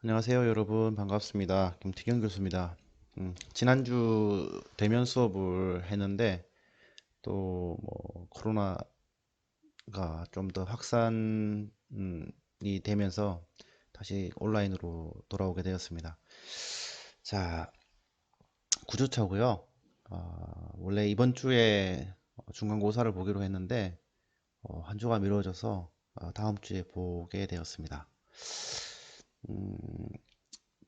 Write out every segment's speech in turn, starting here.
안녕하세요, 여러분. 반갑습니다. 김태경 교수입니다. 지난주 대면 수업을 했는데 또 뭐 코로나가 좀 더 확산이 되면서 다시 온라인으로 돌아오게 되었습니다. 자, 9주차고요. 원래 이번 주에 중간고사를 보기로 했는데 한 주가 미뤄져서 다음 주에 보게 되었습니다. 음,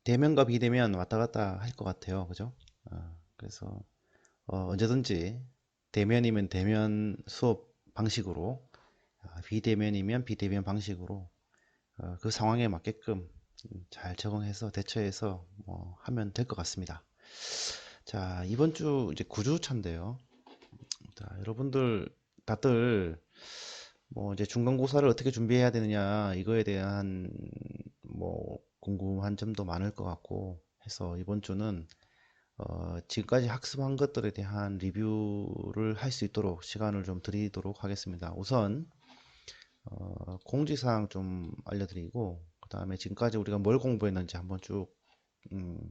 대면과 비대면 왔다 갔다 할 것 같아요. 그죠? 그래서 언제든지 대면이면 대면 수업 방식으로, 비대면이면 비대면 방식으로 그 상황에 맞게끔 잘 적응해서 대처해서 뭐 하면 될 것 같습니다. 자, 이번 주 이제 9주차인데요. 자, 여러분들 다들 뭐 이제 중간고사를 어떻게 준비해야 되느냐 이거에 대한 뭐 궁금한 점도 많을 것 같고 해서 이번 주는 지금까지 학습한 것들에 대한 리뷰를 할 수 있도록 시간을 좀 드리도록 하겠습니다. 우선 공지사항 좀 알려드리고 그 다음에 지금까지 우리가 뭘 공부했는지 한번 쭉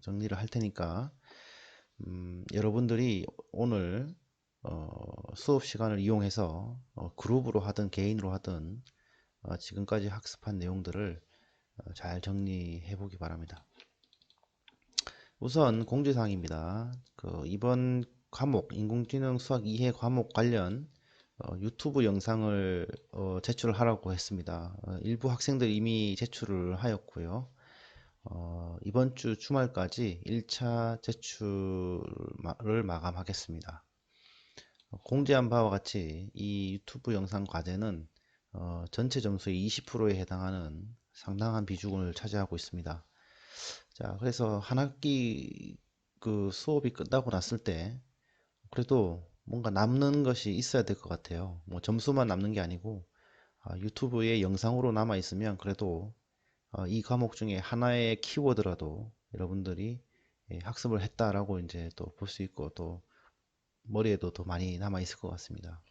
정리를 할 테니까 여러분들이 오늘 수업 시간을 이용해서 그룹으로 하든 개인으로 하든 지금까지 학습한 내용들을 잘 정리해 보기 바랍니다. 우선 공지사항입니다. 이번 과목 인공지능 수학 2회 과목 관련 유튜브 영상을 제출하라고 했습니다. 일부 학생들 이미 제출을 하였고요. 이번 주 주말까지 1차 제출을 마감하겠습니다. 공지한 바와 같이 이 유튜브 영상 과제는 전체 점수의 20%에 해당하는 상당한 비중을 차지하고 있습니다. 자, 그래서 한 학기 그 수업이 끝나고 났을 때 그래도 뭔가 남는 것이 있어야 될 것 같아요. 뭐 점수만 남는 게 아니고 유튜브에 영상으로 남아 있으면 그래도 이 과목 중에 하나의 키워드라도 여러분들이 학습을 했다라고 이제 또 볼 수 있고 또 머리에도 더 많이 남아 있을 것 같습니다.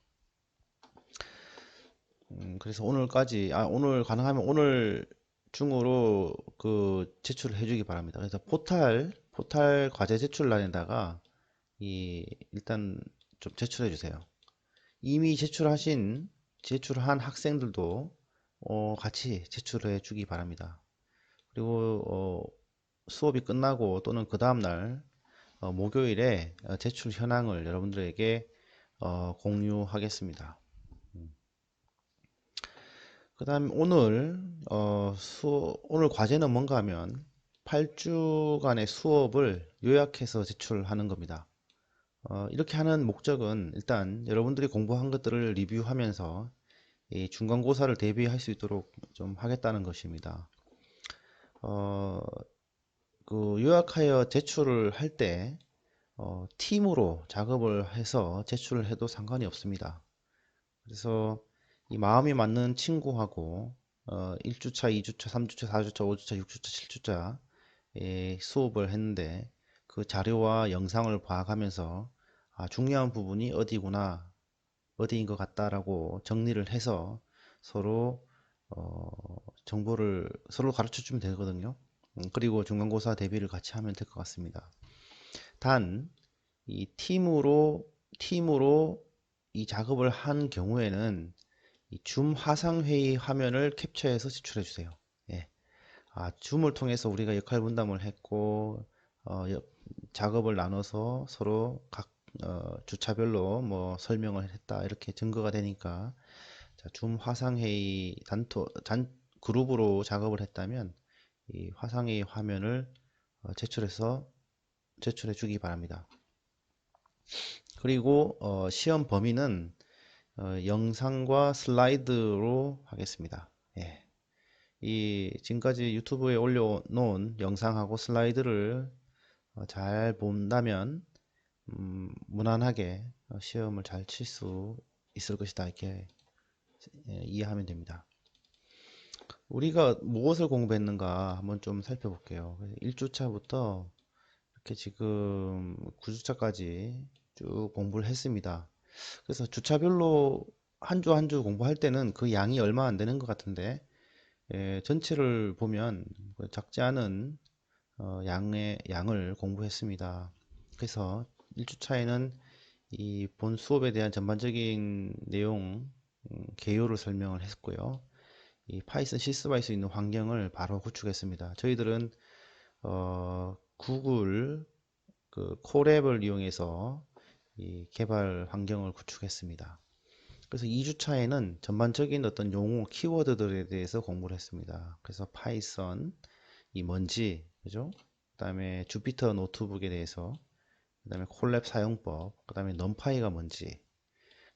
그래서 오늘까지, 오늘 가능하면 오늘 중으로 그 제출을 해주기 바랍니다. 그래서 포탈 과제 제출 란에다가 일단 좀 제출해 주세요. 이미 제출한 학생들도 같이 제출해 주기 바랍니다. 그리고 수업이 끝나고 또는 그 다음날 목요일에 제출 현황을 여러분들에게 공유하겠습니다. 그 다음 오늘 과제는 뭔가 하면 8주간의 수업을 요약해서 제출하는 겁니다. 이렇게 하는 목적은 일단 여러분들이 공부한 것들을 리뷰하면서 이 중간고사를 대비할 수 있도록 좀 하겠다는 것입니다. 어, 요약하여 제출을 할 때 팀으로 작업을 해서 제출을 해도 상관이 없습니다. 그래서 이 마음이 맞는 친구하고 1주차, 2주차, 3주차, 4주차, 5주차, 6주차, 7주차 수업을 했는데 그 자료와 영상을 봐가면서 중요한 부분이 어디구나, 어디인 것 같다라고 정리를 해서 서로 정보를 서로 가르쳐 주면 되거든요. 그리고 중간고사 대비를 같이 하면 될 것 같습니다. 단, 이 팀으로 이 작업을 한 경우에는 이 줌 화상회의 화면을 캡처해서 제출해 주세요. 예. 줌을 통해서 우리가 역할 분담을 했고, 작업을 나눠서 서로 각 주차별로 뭐 설명을 했다. 이렇게 증거가 되니까, 자, 줌 화상회의 그룹으로 작업을 했다면, 이 화상회의 화면을 제출해 주기 바랍니다. 그리고 시험 범위는 영상과 슬라이드로 하겠습니다. 예. 이 지금까지 유튜브에 올려놓은 영상하고 슬라이드를 잘 본다면 무난하게 시험을 잘 칠 수 있을 것이다 이렇게 이해하면 됩니다. 우리가 무엇을 공부했는가 한번 좀 살펴볼게요. 1주차부터 이렇게 지금 9주차까지 쭉 공부를 했습니다. 그래서 주차별로 한 주 한 주 공부할 때는 그 양이 얼마 안 되는 것 같은데 전체를 보면 작지 않은 양을 공부했습니다. 그래서 1주차에는 이 본 수업에 대한 전반적인 내용, 개요를 설명을 했고요. 이 파이썬 실습할 수 있는 환경을 바로 구축했습니다. 저희들은 구글 그 콜앱을 이용해서 이 개발 환경을 구축했습니다. 그래서 2주차에는 전반적인 어떤 용어, 키워드들에 대해서 공부를 했습니다. 그래서 파이썬, 이 뭔지, 그죠? 그 다음에 주피터 노트북에 대해서, 그 다음에 콜랩 사용법, 그 다음에 넘파이가 뭔지,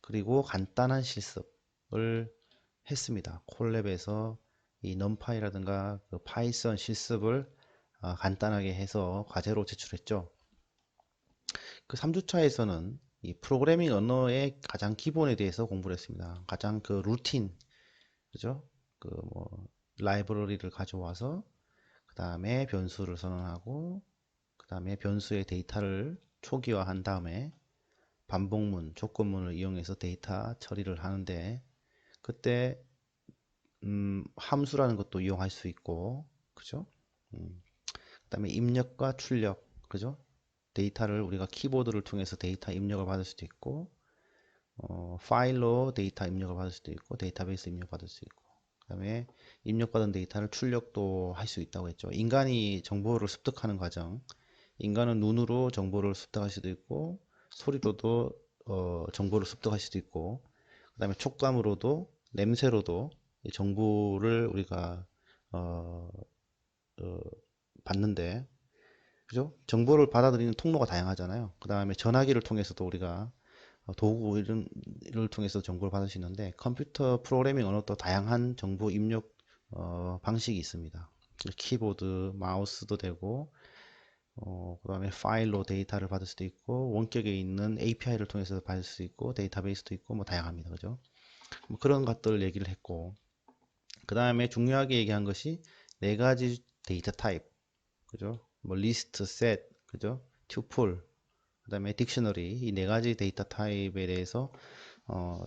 그리고 간단한 실습을 했습니다. 콜랩에서 이 넘파이라든가 그 파이썬 실습을 간단하게 해서 과제로 제출했죠. 그 3주차에서는 이 프로그래밍 언어의 가장 기본에 대해서 공부를 했습니다. 가장 그 루틴, 그죠? 그 뭐 라이브러리를 가져와서 그 다음에 변수를 선언하고 그 다음에 변수의 데이터를 초기화한 다음에 반복문, 조건문을 이용해서 데이터 처리를 하는데 그때 함수라는 것도 이용할 수 있고 그죠? 그 다음에 입력과 출력, 그죠? 데이터를 우리가 키보드를 통해서 데이터 입력을 받을 수도 있고 파일로 데이터 입력을 받을 수도 있고 데이터베이스 입력 받을 수 있고 그 다음에 입력받은 데이터를 출력도 할 수 있다고 했죠. 인간이 정보를 습득하는 과정, 인간은 눈으로 정보를 습득할 수도 있고 소리로도 정보를 습득할 수도 있고 그 다음에 촉감으로도 냄새로도 이 정보를 우리가 어, 어, 받는데 그죠? 정보를 받아들이는 통로가 다양하잖아요. 그 다음에 전화기를 통해서도 우리가 도구 이를 통해서 정보를 받을 수 있는데 컴퓨터 프로그래밍 언어도 다양한 정보 입력 방식이 있습니다. 키보드, 마우스도 되고 그 다음에 파일로 데이터를 받을 수도 있고 원격에 있는 API를 통해서 받을 수 있고 데이터베이스도 있고 뭐 다양합니다. 그죠? 뭐 그런 것들 얘기를 했고 그 다음에 중요하게 얘기한 것이 네 가지 데이터 타입 그죠? 뭐 리스트, 셋, 그죠? 튜플, 그다음에 딕셔너리 이 네 가지 데이터 타입에 대해서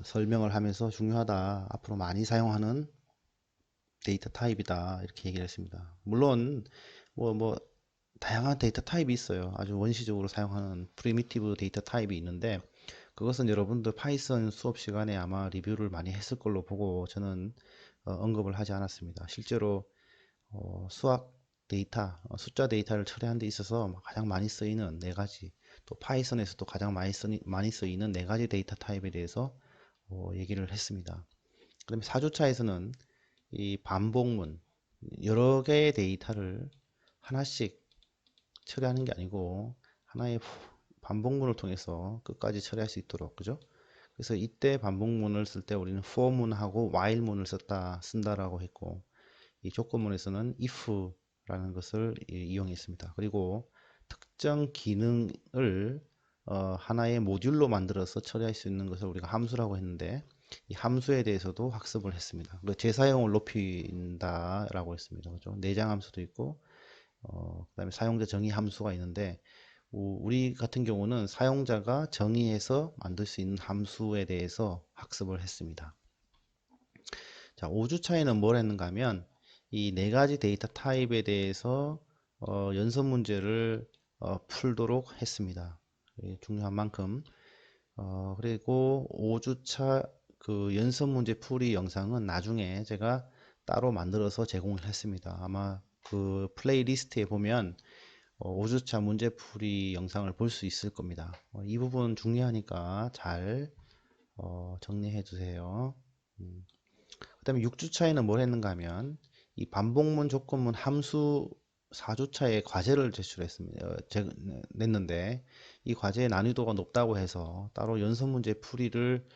설명을 하면서 중요하다. 앞으로 많이 사용하는 데이터 타입이다. 이렇게 얘기를 했습니다. 물론 뭐 다양한 데이터 타입이 있어요. 아주 원시적으로 사용하는 프리미티브 데이터 타입이 있는데 그것은 여러분들 파이썬 수업 시간에 아마 리뷰를 많이 했을 걸로 보고 저는 언급을 하지 않았습니다. 실제로 수학 데이터, 숫자 데이터를 처리하는 데 있어서 가장 많이 쓰이는 네 가지, 또 파이썬에서도 가장 많이 쓰이는 네 가지 데이터 타입에 대해서 얘기를 했습니다. 그 다음에 4주차에서는 이 반복문, 여러 개의 데이터를 하나씩 처리하는 게 아니고 하나의 반복문을 통해서 끝까지 처리할 수 있도록, 그죠? 그래서 이때 반복문을 쓸 때 우리는 for문하고 while문을 쓴다라고 했고, 이 조건문에서는 if라는 것을 이용했습니다. 그리고 특정 기능을 하나의 모듈로 만들어서 처리할 수 있는 것을 우리가 함수라고 했는데 이 함수에 대해서도 학습을 했습니다. 재사용을 높인다라고 했습니다. 그죠? 내장 함수도 있고 그다음에 사용자 정의 함수가 있는데 우리 같은 경우는 사용자가 정의해서 만들 수 있는 함수에 대해서 학습을 했습니다. 자, 5주차에는 뭘 했는가 하면 이 네 가지 데이터 타입에 대해서 연습 문제를 풀도록 했습니다. 중요한 만큼 그리고 5주차 그 연습 문제 풀이 영상은 나중에 제가 따로 만들어서 제공을 했습니다. 아마 그 플레이리스트에 보면 5주차 문제 풀이 영상을 볼 수 있을 겁니다. 이 부분 중요하니까 잘 정리해 주세요. 그 다음에 6주차에는 뭘 했는가 하면 이 반복문, 조건문, 함수 4주차에 과제를 제출했습니다. 냈는데 이 과제의 난이도가 높다고 해서 따로 연습 문제 풀이를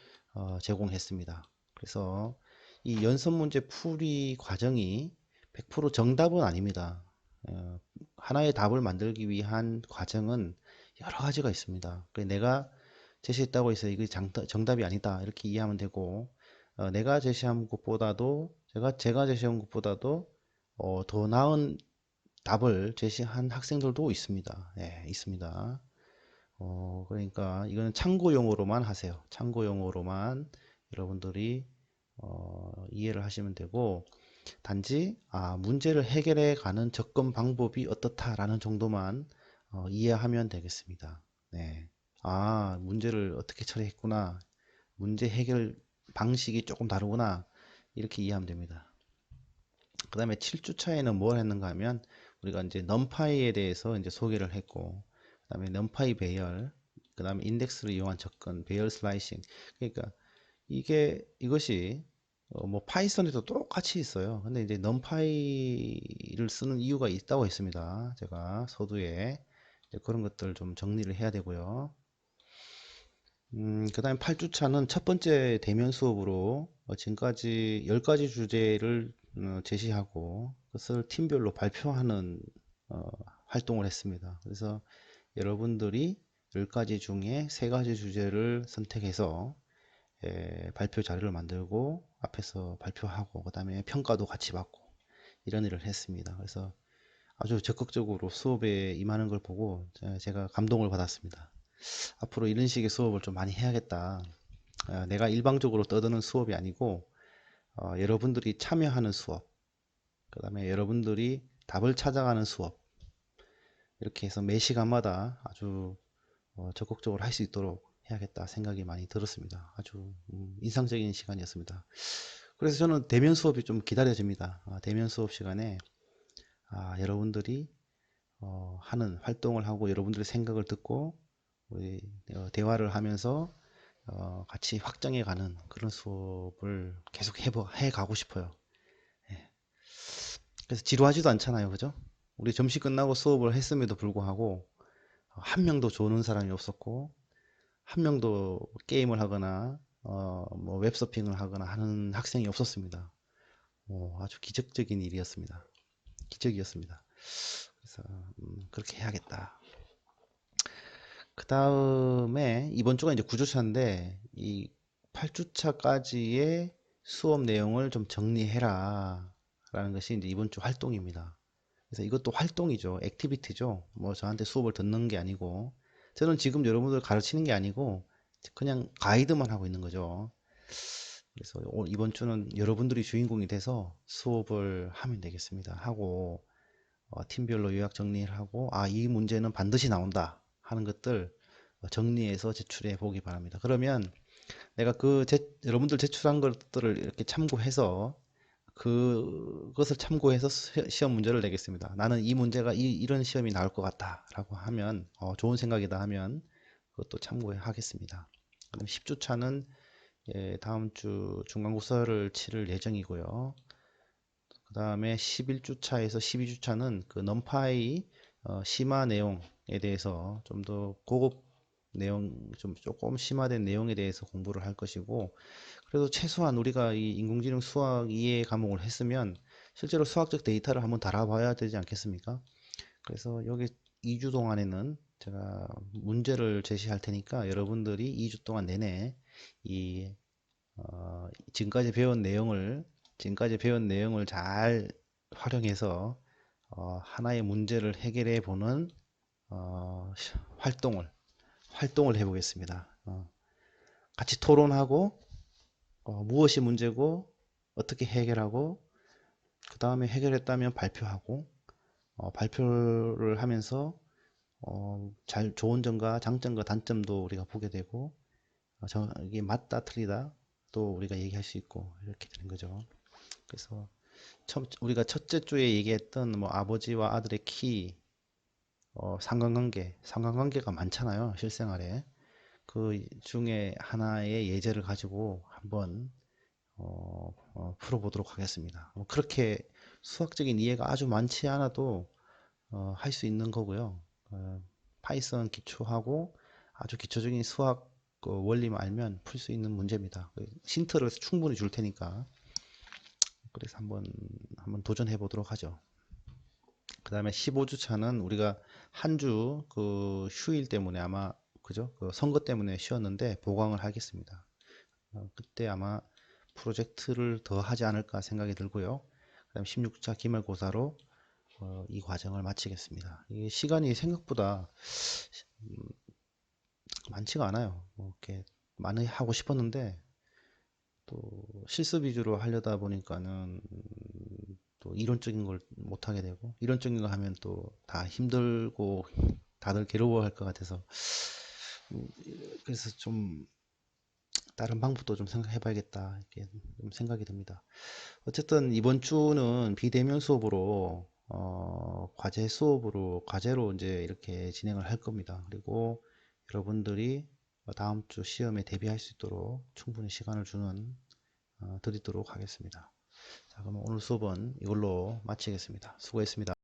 제공했습니다. 그래서 이 연습 문제 풀이 과정이 100% 정답은 아닙니다. 하나의 답을 만들기 위한 과정은 여러 가지가 있습니다. 내가 제시했다고 해서 이게 정답이 아니다 이렇게 이해하면 되고 내가 제시한 것보다도 제가 제시한 것보다도 더 나은 답을 제시한 학생들도 있습니다. 예, 있습니다. 그러니까 이거는 참고용으로만 하세요. 참고용으로만 여러분들이 이해를 하시면 되고 단지 문제를 해결해 가는 접근 방법이 어떻다라는 정도만 이해하면 되겠습니다. 네. 문제를 어떻게 처리했구나. 문제 해결 방식이 조금 다르구나. 이렇게 이해하면 됩니다. 그 다음에 7주차에는 뭘 했는가 하면 우리가 이제 넘파이에 대해서 이제 소개를 했고, 그 다음에 넘파이 배열, 그 다음에 인덱스를 이용한 접근, 배열 슬라이싱. 그러니까 이것이 뭐 파이썬에도 똑같이 있어요. 근데 이제 넘파이를 쓰는 이유가 있다고 했습니다. 제가 서두에 그런 것들 좀 정리를 해야 되고요. 그 다음에 8주차는 첫 번째 대면 수업으로 지금까지 10가지 주제를 제시하고 그것을 팀별로 발표하는 어, 활동을 했습니다. 그래서 여러분들이 10가지 중에 3가지 주제를 선택해서 발표 자료를 만들고 앞에서 발표하고 그 다음에 평가도 같이 받고 이런 일을 했습니다. 그래서 아주 적극적으로 수업에 임하는 걸 보고 제가 감동을 받았습니다. 앞으로 이런 식의 수업을 좀 많이 해야겠다. 내가 일방적으로 떠드는 수업이 아니고 여러분들이 참여하는 수업, 그 다음에 여러분들이 답을 찾아가는 수업, 이렇게 해서 매 시간마다 아주 적극적으로 할 수 있도록 해야겠다 생각이 많이 들었습니다. 아주 인상적인 시간이었습니다. 그래서 저는 대면 수업이 좀 기다려집니다. 대면 수업 시간에 여러분들이 하는 활동을 하고 여러분들의 생각을 듣고 우리 대화를 하면서 같이 확장해가는 그런 수업을 계속 해가고 싶어요. 예. 그래서 지루하지도 않잖아요, 그죠? 우리 점심 끝나고 수업을 했음에도 불구하고 한 명도 조는 사람이 없었고 한 명도 게임을 하거나 뭐 웹서핑을 하거나 하는 학생이 없었습니다. 아주 기적적인 일이었습니다. 기적이었습니다. 그래서 그렇게 해야겠다. 그 다음에 이번 주가 이제 9주차인데 이 8주차까지의 수업 내용을 좀 정리해라 라는 것이 이제 이번 주 활동입니다. 그래서 이것도 활동이죠. 액티비티죠. 뭐 저한테 수업을 듣는 게 아니고 저는 지금 여러분들 가르치는 게 아니고 그냥 가이드만 하고 있는 거죠. 그래서 이번 주는 여러분들이 주인공이 돼서 수업을 하면 되겠습니다. 하고 팀별로 요약 정리를 하고 이 문제는 반드시 나온다 하는 것들 정리해서 제출해 보기 바랍니다. 그러면 내가 여러분들 제출한 것들을 이렇게 참고해서 그것을 참고해서 시험 문제를 내겠습니다. 나는 이 문제가 이런 시험이 나올 것 같다 라고 하면 좋은 생각이다 하면 그것도 참고하겠습니다. 그럼 10주차는 다음 주 중간고사를 치를 예정이고요. 그 다음에 11주차에서 12주차는 그 넘파이 심화 내용에 대해서 좀 더 고급 내용, 좀 조금 심화된 내용에 대해서 공부를 할 것이고, 그래도 최소한 우리가 이 인공지능 수학 이해 과목을 했으면 실제로 수학적 데이터를 한번 달아봐야 되지 않겠습니까? 그래서 여기 2주 동안에는 제가 문제를 제시할 테니까 여러분들이 2주 동안 내내 이 지금까지 배운 내용을 잘 활용해서 하나의 문제를 해결해 보는 어, 활동을 해보겠습니다. 같이 토론하고 무엇이 문제고 어떻게 해결하고 그 다음에 해결했다면 발표하고 발표를 하면서 좋은 점과 장점과 단점도 우리가 보게 되고 이게 맞다 틀리다 또 우리가 얘기할 수 있고 이렇게 되는 거죠. 그래서 우리가 첫째 주에 얘기했던 뭐 아버지와 아들의 키, 상관관계가 많잖아요, 실생활에. 그 중에 하나의 예제를 가지고 한번 풀어보도록 하겠습니다. 그렇게 수학적인 이해가 아주 많지 않아도 할 수 있는 거고요. 파이썬 기초하고 아주 기초적인 수학 원리만 알면 풀 수 있는 문제입니다. 힌트를 충분히 줄 테니까 그래서 한번 도전해 보도록 하죠. 그 다음에 15주차는 우리가 한 주 그 휴일 때문에 아마 그죠? 그 선거 때문에 쉬었는데 보강을 하겠습니다. 그때 아마 프로젝트를 더 하지 않을까 생각이 들고요. 그 다음 16차 기말고사로 이 과정을 마치겠습니다. 이 시간이 생각보다 많지가 않아요. 뭐 이렇게 많이 하고 싶었는데 또 실습 위주로 하려다 보니까는 또 이론적인 걸 못하게 되고, 이론적인 거 하면 또 다 힘들고 다들 괴로워할 것 같아서, 음, 그래서 좀 다른 방법도 좀 생각해 봐야겠다 이렇게 좀 생각이 듭니다. 어쨌든 이번 주는 비대면 수업으로 과제 수업으로 과제로 이제 이렇게 진행을 할 겁니다. 그리고 여러분들이 다음 주 시험에 대비할 수 있도록 충분히 시간을 드리도록 하겠습니다. 자, 그럼 오늘 수업은 이걸로 마치겠습니다. 수고했습니다.